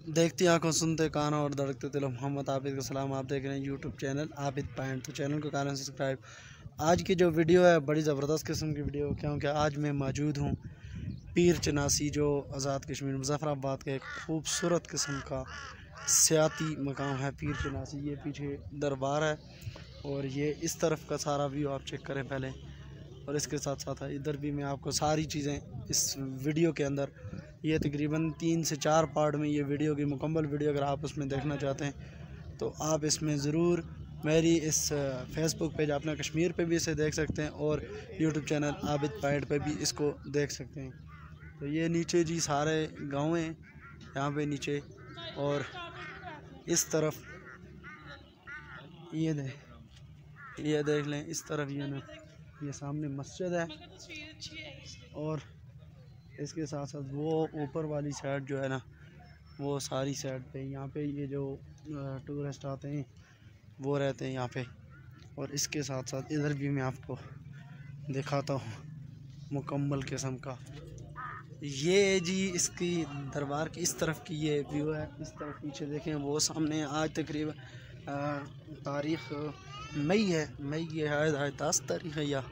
देखती आंखों, सुनते कानों और धड़कते दिलों, मोहम्मद आबिद का सलाम। आप देख रहे हैं यूट्यूब चैनल आबिद पॉइंट। तो चैनल को कारण सब्सक्राइब। आज की जो वीडियो है बड़ी ज़बरदस्त किस्म की वीडियो, क्योंकि आज मैं मौजूद हूँ पीर चनासी, जो आज़ाद कश्मीर मुजफ्फराबाद का एक खूबसूरत किस्म का सियाती मकाम है पीर चनासी। ये पीछे दरबार है और ये इस तरफ का सारा व्यू आप चेक करें पहले, और इसके साथ साथ इधर भी मैं आपको सारी चीज़ें इस वीडियो के अंदर, ये तकरीबन 3 से 4 पार्ट में ये वीडियो की मुकम्मल वीडियो अगर आप उसमें देखना चाहते हैं तो आप इसमें ज़रूर मेरी इस फेसबुक पेज अपना कश्मीर पे भी इसे देख सकते हैं और यूट्यूब चैनल आबिद पॉइंट पे भी इसको देख सकते हैं। तो ये नीचे जी सारे गाँव हैं यहाँ पे नीचे, और इस तरफ ये देख लें, इस तरफ ये सामने मस्जिद है, और इसके साथ साथ वो ऊपर वाली साइड जो है ना, वो सारी साइड पे यहाँ पे ये जो टूरिस्ट आते हैं वो रहते हैं यहाँ पे। और इसके साथ साथ इधर भी मैं आपको दिखाता हूँ मुकम्मल किस्म का। ये जी इसकी दरबार की इस तरफ की ये व्यू है। इस तरफ पीछे देखें, वो सामने आज तकरीबन तारीख़ मई है, मई की है 10 तारीख़ है या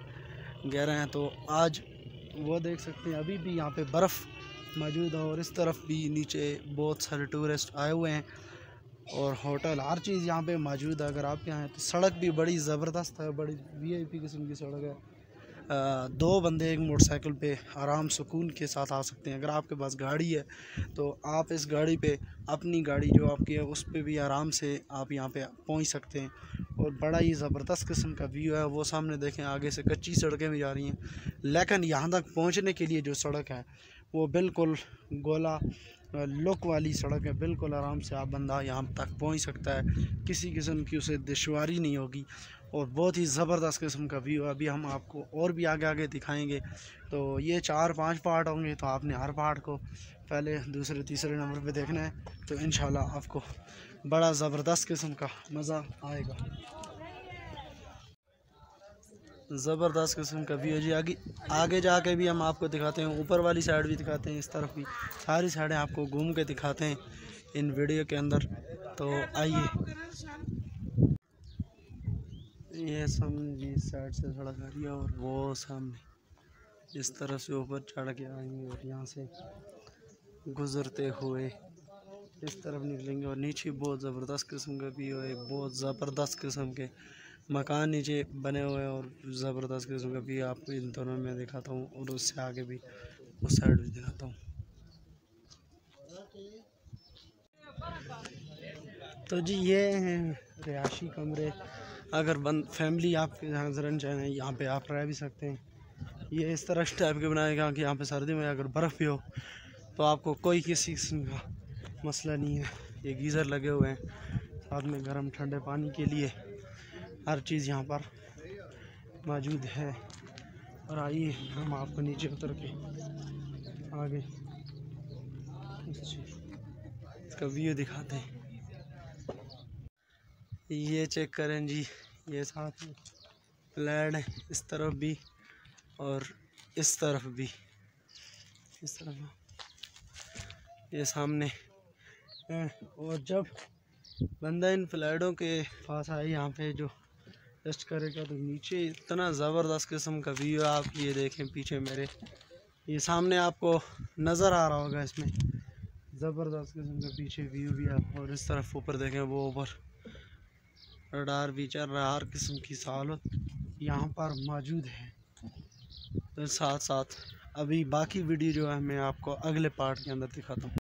11 है। तो आज वो देख सकते हैं अभी भी यहाँ पे बर्फ़ मौजूद है, और इस तरफ भी नीचे बहुत सारे टूरिस्ट आए हुए हैं, और होटल हर चीज़ यहाँ पे मौजूद है। अगर आप यहाँ हैं तो सड़क भी बड़ी ज़बरदस्त है, बड़ी वीआईपी किस्म की सड़क है। 2 बंदे एक मोटरसाइकिल पे आराम सुकून के साथ आ सकते हैं। अगर आपके पास गाड़ी है तो आप इस गाड़ी पे, अपनी गाड़ी जो आपकी है उस पे भी आराम से आप यहाँ पे पहुँच सकते हैं। और बड़ा ही ज़बरदस्त किस्म का व्यू है। वो सामने देखें, आगे से कच्ची सड़कें भी जा रही हैं, लेकिन यहाँ तक पहुँचने के लिए जो सड़क है वो बिल्कुल गोला लुक वाली सड़क है। बिल्कुल आराम से आप बंदा यहाँ तक पहुँच सकता है, किसी किस्म की उसे दुश्वारी नहीं होगी, और बहुत ही ज़बरदस्त किस्म का व्यू है। अभी हम आपको और भी आगे आगे दिखाएंगे। तो ये 4-5 पार्ट होंगे, तो आपने हर पार्ट को पहले, दूसरे, तीसरे नंबर पे देखना है, तो इंशाल्लाह आपको बड़ा ज़बरदस्त किस्म का मज़ा आएगा। ज़बरदस्त किस्म का व्यू है जी। आगे जाके भी हम आपको दिखाते हैं, ऊपर वाली साइड भी दिखाते हैं, इस तरफ भी सारी साइडें आपको घूम के दिखाते हैं इन वीडियो के अंदर। तो आइए, ये सामने जी इस साइड से सड़क आ रही है, और वो सामने इस तरफ से ऊपर चढ़ के आएंगे, और यहाँ से गुज़रते हुए इस तरफ निकलेंगे। और नीचे बहुत ज़बरदस्त किस्म का व्यू है, बहुत ज़बरदस्त किस्म के मकान नीचे बने हुए हैं, और ज़बरदस्त किस्म का व्यू आपको इन दोनों में दिखाता हूँ, और उससे आगे भी उस साइड भी दिखाता हूँ। तो जी ये हैं रिहायशी कमरे। अगर फैमिली आपके यहाँ रहना चाहें, यहाँ पे आप रह भी सकते हैं। ये इस तरह टाइप के बनाए गए कि यहाँ पे सर्दी में अगर बर्फ़ भी हो तो आपको कोई किसी किस्म का मसला नहीं है। ये गीज़र लगे हुए हैं, साथ में गर्म ठंडे पानी के लिए हर चीज़ यहाँ पर मौजूद है। और आइए हम आपको नीचे उतर के आगे इसका व्यू दिखाते हैं। ये चेक करें जी, ये साथ में फ्लैट है, इस तरफ भी और इस तरफ भी, इस तरफ ये सामने है। और जब बंदा इन फ्लैटों के पास आए यहाँ पे जो टेस्ट करेगा, तो नीचे इतना ज़बरदस्त किस्म का व्यू है। आप ये देखें पीछे मेरे, ये सामने आपको नज़र आ रहा होगा, इसमें ज़बरदस्त किस्म का पीछे व्यू भी है। और इस तरफ ऊपर देखें, वो ऊपर रडार भी चल रहा है, हर किस्म की सहूलत यहाँ पर मौजूद है। तो साथ साथ अभी बाकी वीडियो जो है मैं आपको अगले पार्ट के अंदर दिखाता हूँ।